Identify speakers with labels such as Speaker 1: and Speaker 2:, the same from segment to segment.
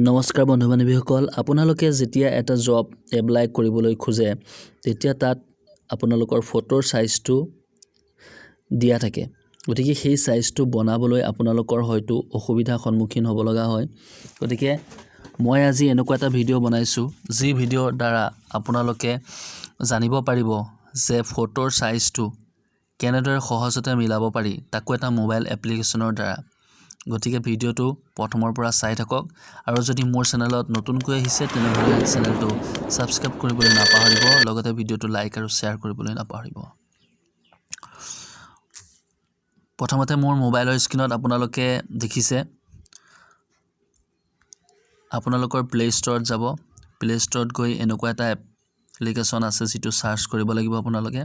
Speaker 1: নমস্কাৰ বন্ধু বান্ধৱীসকল আপোনালোকে যেতিয়া এটা জব এপ্লাই কৰিবলৈ খোজে তেতিয়া তাত আপোনালোকৰ ফটোৰ সাইজটো দিয়া থাকে গতিকে সেই সাইজটো বনাবলৈ আপোনালোকৰ হয়তো অসুবিধাৰ সন্মুখীন হ'ব লগা হয় গতিকে মই আজি এনেকুৱা এটা ভিডিও বনাইছো যি ভিডিওৰ দ্বাৰা আপোনালোকে জানিব পাৰিব যে ফটোৰ সাইজটো কেনেদৰে সহজতে মিলাব পাৰি তাকো এটা মোবাইল এপ্লিকেশনৰ দ্বাৰা গতিকে ভিডিওটো প্ৰথমৰ পৰা চাই থাকক আৰু যদি মোৰ চেনেলত নতুনকৈ আহিছে তেনেহলে চেনেলটো সাবস্ক্ৰাইব কৰিবলৈ নাপাহৰিব লগতে ভিডিওটো লাইক আৰু শেয়াৰ কৰিবলৈ নাপাহৰিব প্ৰথমতে মোৰ মোবাইলৰ স্ক্ৰিনত আপোনালোকে দেখিছে আপোনালোকৰ প্লে ষ্টৰত যাব প্লে ষ্টৰত গৈ এনেকুৱা এটা এপ্লিকেশন আছে যেটো সাৰ্চ কৰিব লাগিব আপোনালোকে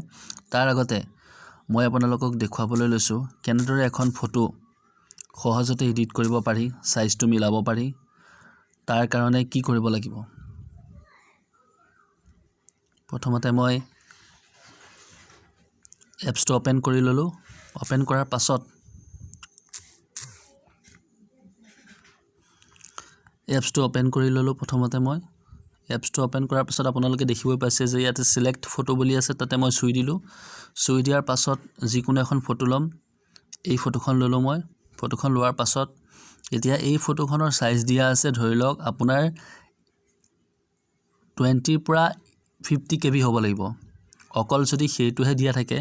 Speaker 1: তাৰ আগতে মই আপোনালোকক দেখুৱাবলৈ লৈছো কেনেদৰে এখন ফটো সহজতে এডিট কৰিব পাৰি সাইজটো মিলাব পাৰি তাৰ কাৰণে কি কৰিব লাগিব প্ৰথমতে মই এপছটো ওপেন কৰি ললো ওপেন কৰাৰ পাছত এপছটো ওপেন কৰি ললো প্ৰথমতে মই এপছটো ওপেন কৰাৰ পাছত আপোনালোকে দেখিবলৈ পাইছে যে ইয়াতে সিলেক্ট ফটো বুলি আছে তাতে মই চুই দিলো চুই দিয়াৰ পাছত যিকোনো এখন ফটো লম এই ফটোখন ললো মই ফটোখন লোৱাৰ পাছত এতিয়া এই ফটোখনৰ সাইজ দিয়া আছে ধৰি লওক আপোনাৰ 20 পৰা 50 কেবি হ'ব লাগিব অকল যদি হেতুহে দিয়া থাকে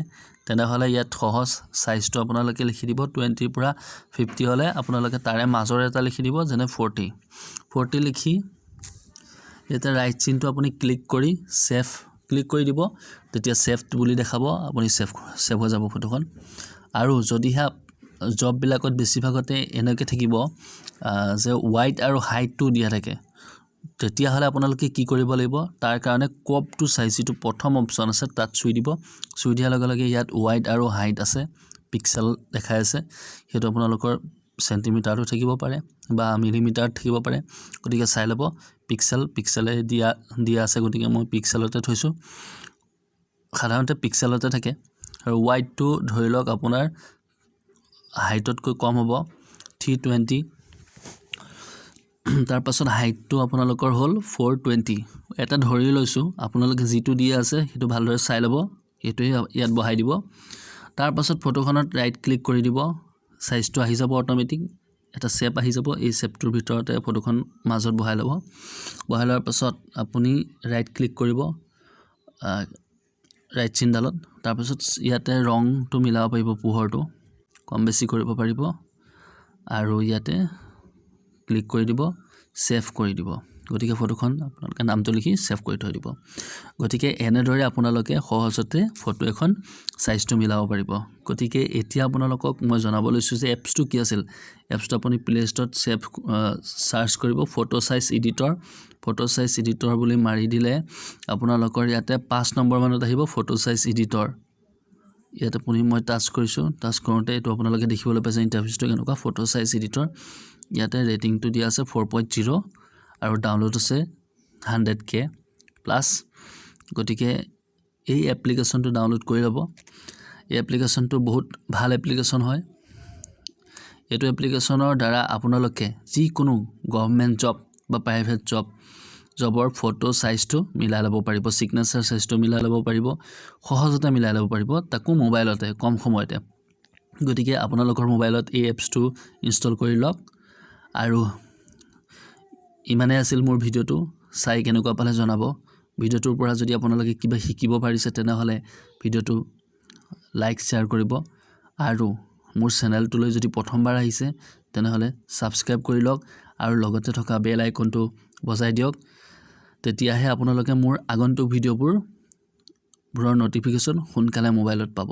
Speaker 1: তেনেহলে ইয়াত সহজ সাইজটো আপোনালোকে লিখি দিব 20 পৰা 50 হলে আপোনালোকে তাৰে মাজৰ এটা লিখি দিব যেনে 40 লিখি এটা ৰাইট চিনটো আপুনি ক্লিক কৰি সেভ ক্লিক কৰি দিব তেতিয়া সেভ বুলি দেখাব আপুনি সেভ হৈ যাব ফটোখন আৰু যদিহে জব বিলাকত বেছিভাগতে এনেকৈ থাকিব যে ওয়াইড আৰু হাইটটো দিয়া থাকে তেতিয়া হলে আপোনালোকে কি কৰিব লাগিব তাৰ কাৰণে ক্ৰপ টু সাইজ যেটো প্ৰথম অপচন আছে তাত চুই দিব চুই দিয়াৰ লগে লগে ইয়াত ওয়াইড আৰু হাইট আছে পিক্সেল দেখাই আছে হেতু আপোনালোকৰ সেন্টিমিটাৰটো থাকিব পাৰে বা মিলিমিটাৰ থাকিব পাৰে গতিকে চাই লব পিক্সেলে দিয়া আছে গতিকে মই পিক্সেলতে থৈছো সাধাৰণতে পিক্সেলতে থাকে আৰু ওয়াইডটো ধৰি লওক আপোনাৰ হাইটতকৈ কম হ'ব 320 তাৰ পাছত হাইটটো আপোনালোকৰ হ'ল 420 এটা ধৰি লৈছো আপোনালোকে যেটো দিয়া আছে হেতু ভালদৰে চাই লব হেতুই ইয়াত বহাই দিব তাৰ পাছত ফটোখনত ৰাইট ক্লিক কৰি দিব সাইজটো আহি যাব অটোমেটিক এটা শেপ আহি যাব এই শেপটোৰ ভিতৰতে ফটোখন মাজত বহাই লব বহাই লোৱাৰ পাছত আপুনি ৰাইট ক্লিক কৰিব ৰাইট চিনডালত তাৰ পাছত ইয়াতে ৰংটো মিলাব পাৰিব পোহৰটো কম বেছি কৰিব পাৰিব আৰু ইয়াতে ক্লিক কৰি দিব সেভ কৰি দিব গতিকে ফটোখন আপোনালোকে নামটো লিখি সেভ কৰি থৈ দিব গতিকে এনেদৰে আপোনালোকে সহজতে ফটো এখন সাইজটো মিলাব পাৰিব গতিকে এতিয়া আপোনালোকক মই জনাব লৈছো যে এপছটো কি আছিল এপছটো আপুনি প্লে ষ্টৰত সেভ সাৰ্চ কৰিব ফটো সাইজ এডিটৰ বুলি মাৰি দিলে আপোনালোকৰ ইয়াতে 5 নম্বৰ মানত আহিব ফটো সাইজ এডিটৰ ইয়াতে পুনি মই টাচ কৰিছো টাচ কৰোতে এটো আপোনালোকে দেখিবলৈ পাইছে ইন্টাৰফেসটো কেনেকুৱা ফটো সাইজ এডিটৰ ইয়াতে ৰেটিংটো দিয়া আছে 4.0 আৰু ডাউনলোড আছে 100k প্লাস গতিকে এই এপ্লিকেশনটো ডাউনলোড কৰি লব এই এপ্লিকেশনটো বহুত ভাল এপ্লিকেশন হয় এটো এপ্লিকেশনৰ দ্বাৰা আপোনালোকে যি কোনো গভৰ্নমেন্ট জব বা প্ৰাইভেট জবৰ ফটো সাইজটো মিলাই লব পাৰিব সিগনেচাৰ সাইজটো মিলাই লব পাৰিব সহজতে মিলাই লব পাৰিব তাকো মোবাইলতে কম সময়তে গতিকে আপোনালোকৰ মোবাইলত এই এপছটো ইনষ্টল কৰি লওক আৰু ইমানে আছিল মোৰ ভিডিওটো চাই কেনেকুৱা পালে জনাব ভিডিওটোৰ পৰা যদি আপোনালোকে কিবা শিকিব পাৰিছে তেনেহলে ভিডিওটো লাইক শেয়াৰ কৰিব আৰু মোৰ চেনেলটোলৈ যদি প্ৰথমবাৰ আহিছে তেনেহলে সাবস্ক্ৰাইব কৰি লওক আৰু লগতে থকা বেল আইকনটো বজাই দিয়ক তেতিয়াহে আপোনালোকে মোৰ আগন্তুক ভিডিওবোৰৰ নটিফিকেশন সোনকালে মোবাইলত পাব